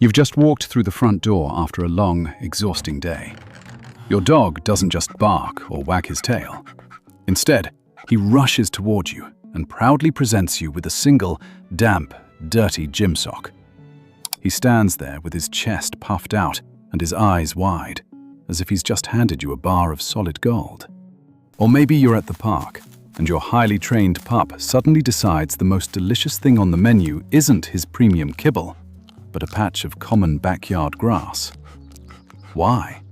You've just walked through the front door after a long, exhausting day. Your dog doesn't just bark or wag his tail. Instead, he rushes toward you and proudly presents you with a single, damp, dirty gym sock. He stands there with his chest puffed out and his eyes wide, as if he's just handed you a bar of solid gold. Or maybe you're at the park, and your highly trained pup suddenly decides the most delicious thing on the menu isn't his premium kibble, but a patch of common backyard grass. Why?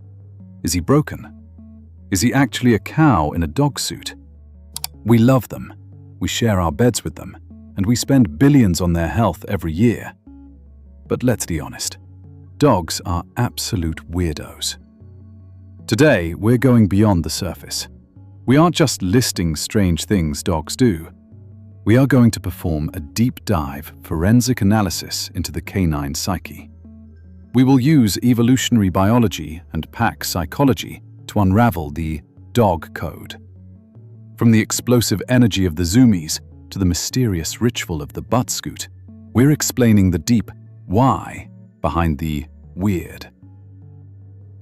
Is he broken? Is he actually a cow in a dog suit? We love them, we share our beds with them, and we spend billions on their health every year. But let's be honest, dogs are absolute weirdos. Today, we're going beyond the surface. We aren't just listing strange things dogs do. We are going to perform a deep dive forensic analysis into the canine psyche. We will use evolutionary biology and pack psychology to unravel the dog code. From the explosive energy of the zoomies to the mysterious ritual of the butt scoot, we're explaining the deep why behind the weird.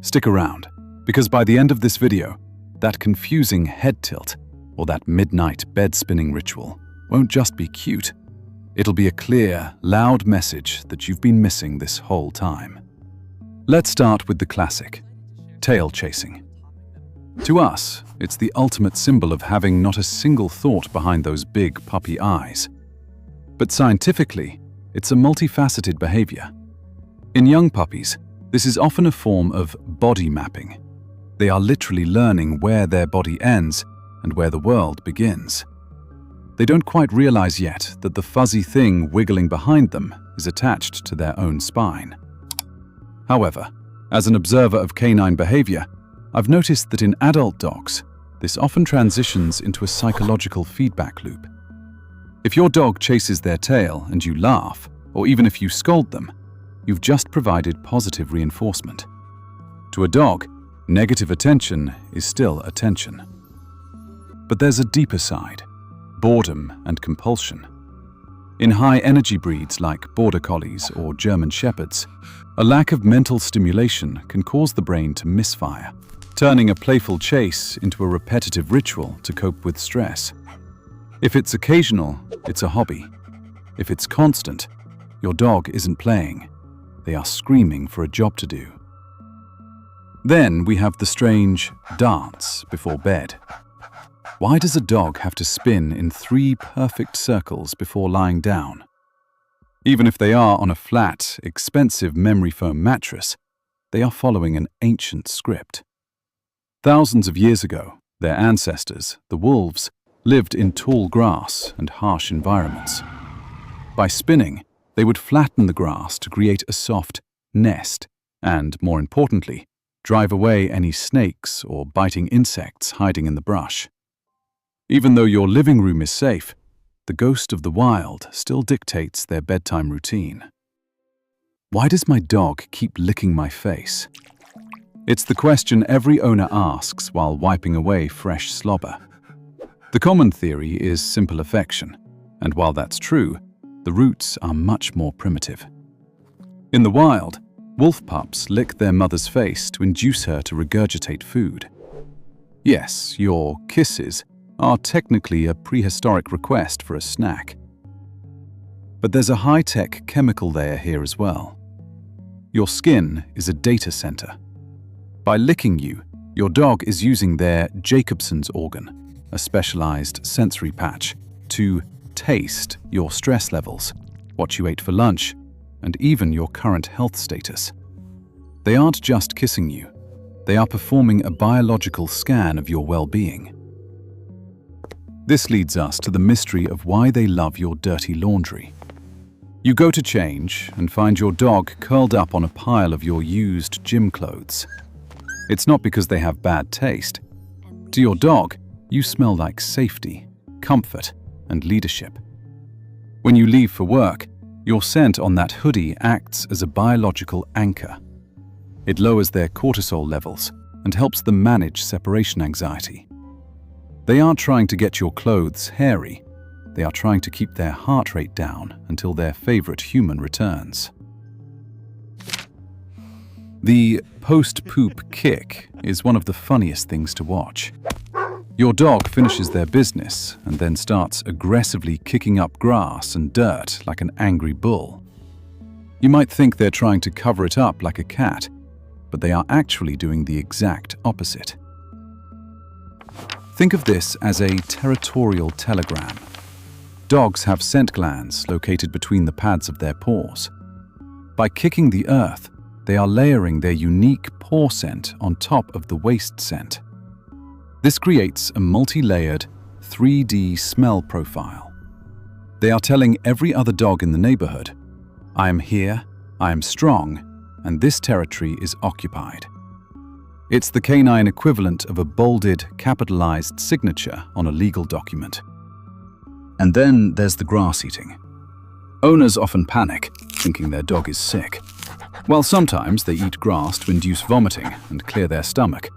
Stick around, because by the end of this video, that confusing head tilt or that midnight bed spinning ritual won't just be cute. It'll be a clear, loud message that you've been missing this whole time. Let's start with the classic, tail chasing. To us, it's the ultimate symbol of having not a single thought behind those big puppy eyes. But scientifically, it's a multifaceted behavior. In young puppies, this is often a form of body mapping. They are literally learning where their body ends and where the world begins. They don't quite realize yet that the fuzzy thing wiggling behind them is attached to their own spine. However, as an observer of canine behavior, I've noticed that in adult dogs, this often transitions into a psychological feedback loop. If your dog chases their tail and you laugh, or even if you scold them, you've just provided positive reinforcement. To a dog, negative attention is still attention. But there's a deeper side, boredom and compulsion. In high-energy breeds like Border Collies or German Shepherds, a lack of mental stimulation can cause the brain to misfire, turning a playful chase into a repetitive ritual to cope with stress. If it's occasional, it's a hobby. If it's constant, your dog isn't playing. They are screaming for a job to do. Then we have the strange dance before bed. Why does a dog have to spin in 3 perfect circles before lying down? Even if they are on a flat, expensive memory foam mattress, they are following an ancient script. Thousands of years ago, their ancestors, the wolves, lived in tall grass and harsh environments. By spinning, they would flatten the grass to create a soft nest and, more importantly, drive away any snakes or biting insects hiding in the brush. Even though your living room is safe, the ghost of the wild still dictates their bedtime routine. Why does my dog keep licking my face? It's the question every owner asks while wiping away fresh slobber. The common theory is simple affection, and while that's true, the roots are much more primitive. In the wild, wolf pups lick their mother's face to induce her to regurgitate food. Yes, your kisses are technically a prehistoric request for a snack. But there's a high-tech chemical layer here as well. Your skin is a data center. By licking you, your dog is using their Jacobson's organ, a specialized sensory patch, to taste your stress levels, what you ate for lunch, and even your current health status. They aren't just kissing you. They are performing a biological scan of your well-being. This leads us to the mystery of why they love your dirty laundry. You go to change and find your dog curled up on a pile of your used gym clothes. It's not because they have bad taste. To your dog, you smell like safety, comfort, and leadership. When you leave for work, your scent on that hoodie acts as a biological anchor. It lowers their cortisol levels and helps them manage separation anxiety. They aren't trying to get your clothes hairy. They are trying to keep their heart rate down until their favorite human returns. The post-poop kick is one of the funniest things to watch. Your dog finishes their business and then starts aggressively kicking up grass and dirt like an angry bull. You might think they're trying to cover it up like a cat, but they are actually doing the exact opposite. Think of this as a territorial telegram. Dogs have scent glands located between the pads of their paws. By kicking the earth, they are layering their unique paw scent on top of the waste scent. This creates a multi-layered 3D smell profile. They are telling every other dog in the neighborhood, I am here, I am strong, and this territory is occupied. It's the canine equivalent of a bolded, capitalized signature on a legal document. And then there's the grass eating. Owners often panic, thinking their dog is sick. While sometimes they eat grass to induce vomiting and clear their stomach,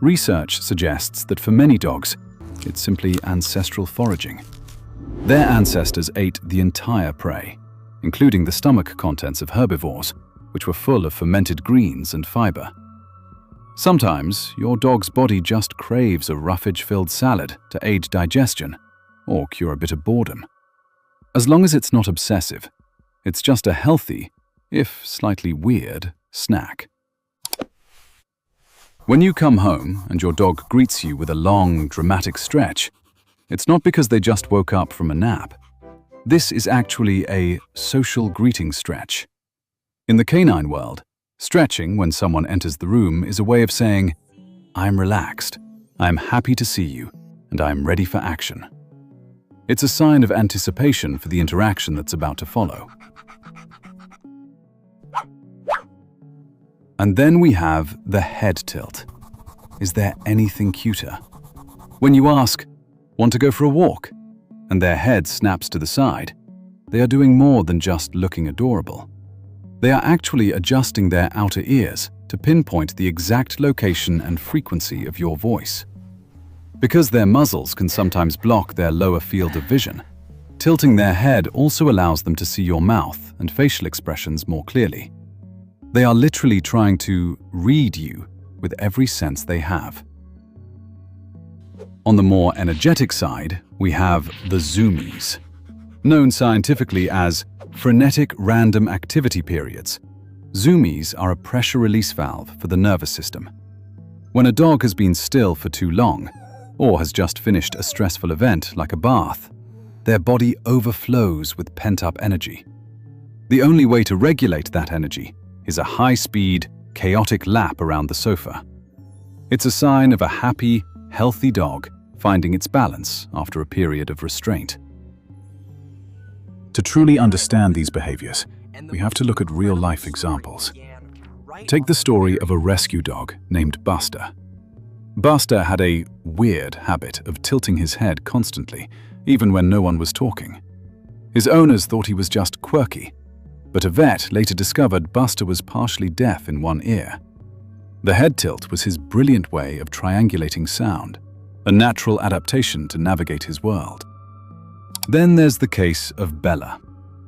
research suggests that for many dogs, it's simply ancestral foraging. Their ancestors ate the entire prey, including the stomach contents of herbivores, which were full of fermented greens and fiber. Sometimes, your dog's body just craves a roughage-filled salad to aid digestion or cure a bit of boredom. As long as it's not obsessive, it's just a healthy, if slightly weird, snack. When you come home and your dog greets you with a long, dramatic stretch, it's not because they just woke up from a nap. This is actually a social greeting stretch. In the canine world, stretching when someone enters the room is a way of saying, I'm relaxed, I'm happy to see you, and I'm ready for action. It's a sign of anticipation for the interaction that's about to follow. And then we have the head tilt. Is there anything cuter? When you ask, want to go for a walk? And their head snaps to the side, they are doing more than just looking adorable. They are actually adjusting their outer ears to pinpoint the exact location and frequency of your voice. Because their muzzles can sometimes block their lower field of vision, tilting their head also allows them to see your mouth and facial expressions more clearly. They are literally trying to read you with every sense they have. On the more energetic side, we have the zoomies. Known scientifically as frenetic random activity periods, zoomies are a pressure release valve for the nervous system. When a dog has been still for too long, or has just finished a stressful event like a bath, their body overflows with pent-up energy. The only way to regulate that energy is a high-speed, chaotic lap around the sofa. It's a sign of a happy, healthy dog finding its balance after a period of restraint. To truly understand these behaviors, we have to look at real-life examples. Take the story of a rescue dog named Buster. Buster had a weird habit of tilting his head constantly, even when no one was talking. His owners thought he was just quirky, but a vet later discovered Buster was partially deaf in one ear. The head tilt was his brilliant way of triangulating sound, a natural adaptation to navigate his world. Then there's the case of Bella,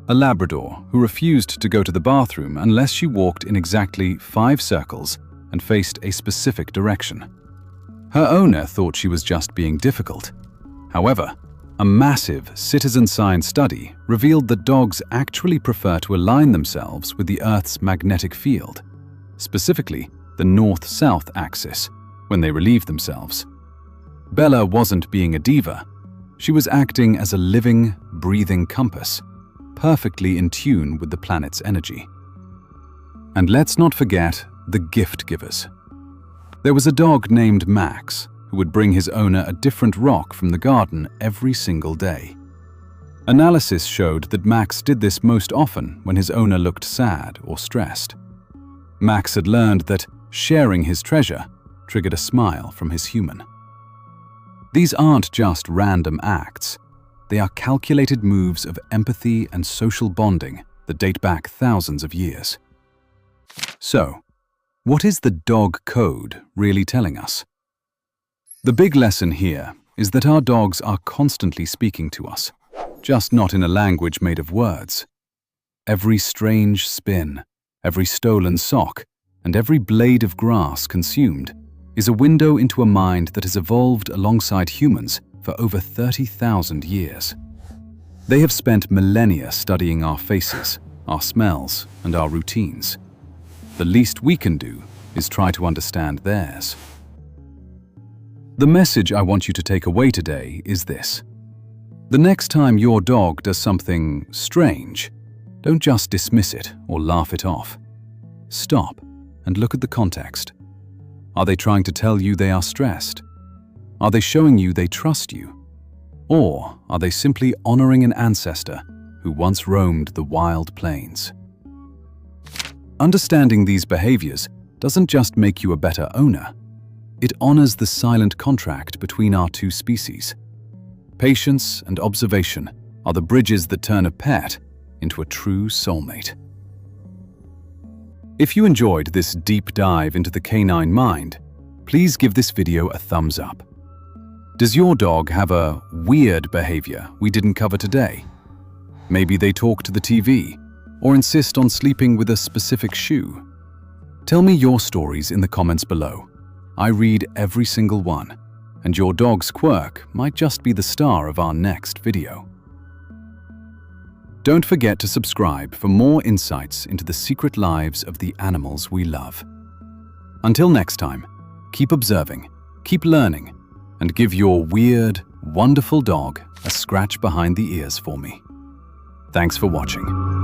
a Labrador who refused to go to the bathroom unless she walked in exactly 5 circles and faced a specific direction. Her owner thought she was just being difficult. However, a massive citizen science study revealed that dogs actually prefer to align themselves with the Earth's magnetic field, specifically the north-south axis, when they relieve themselves. Bella wasn't being a diva. She was acting as a living, breathing compass, perfectly in tune with the planet's energy. And let's not forget the gift givers. There was a dog named Max who would bring his owner a different rock from the garden every single day. Analysis showed that Max did this most often when his owner looked sad or stressed. Max had learned that sharing his treasure triggered a smile from his human. These aren't just random acts. They are calculated moves of empathy and social bonding that date back thousands of years. So, what is the dog code really telling us? The big lesson here is that our dogs are constantly speaking to us, just not in a language made of words. Every strange spin, every stolen sock, and every blade of grass consumed is a window into a mind that has evolved alongside humans for over 30,000 years. They have spent millennia studying our faces, our smells, and our routines. The least we can do is try to understand theirs. The message I want you to take away today is this. The next time your dog does something strange, don't just dismiss it or laugh it off. Stop and look at the context. Are they trying to tell you they are stressed? Are they showing you they trust you? Or are they simply honoring an ancestor who once roamed the wild plains? Understanding these behaviors doesn't just make you a better owner. It honors the silent contract between our two species. Patience and observation are the bridges that turn a pet into a true soulmate. If you enjoyed this deep dive into the canine mind, please give this video a thumbs up. Does your dog have a weird behavior we didn't cover today? Maybe they talk to the TV or insist on sleeping with a specific shoe. Tell me your stories in the comments below. I read every single one, and your dog's quirk might just be the star of our next video. Don't forget to subscribe for more insights into the secret lives of the animals we love. Until next time, keep observing, keep learning, and give your weird, wonderful dog a scratch behind the ears for me. Thanks for watching.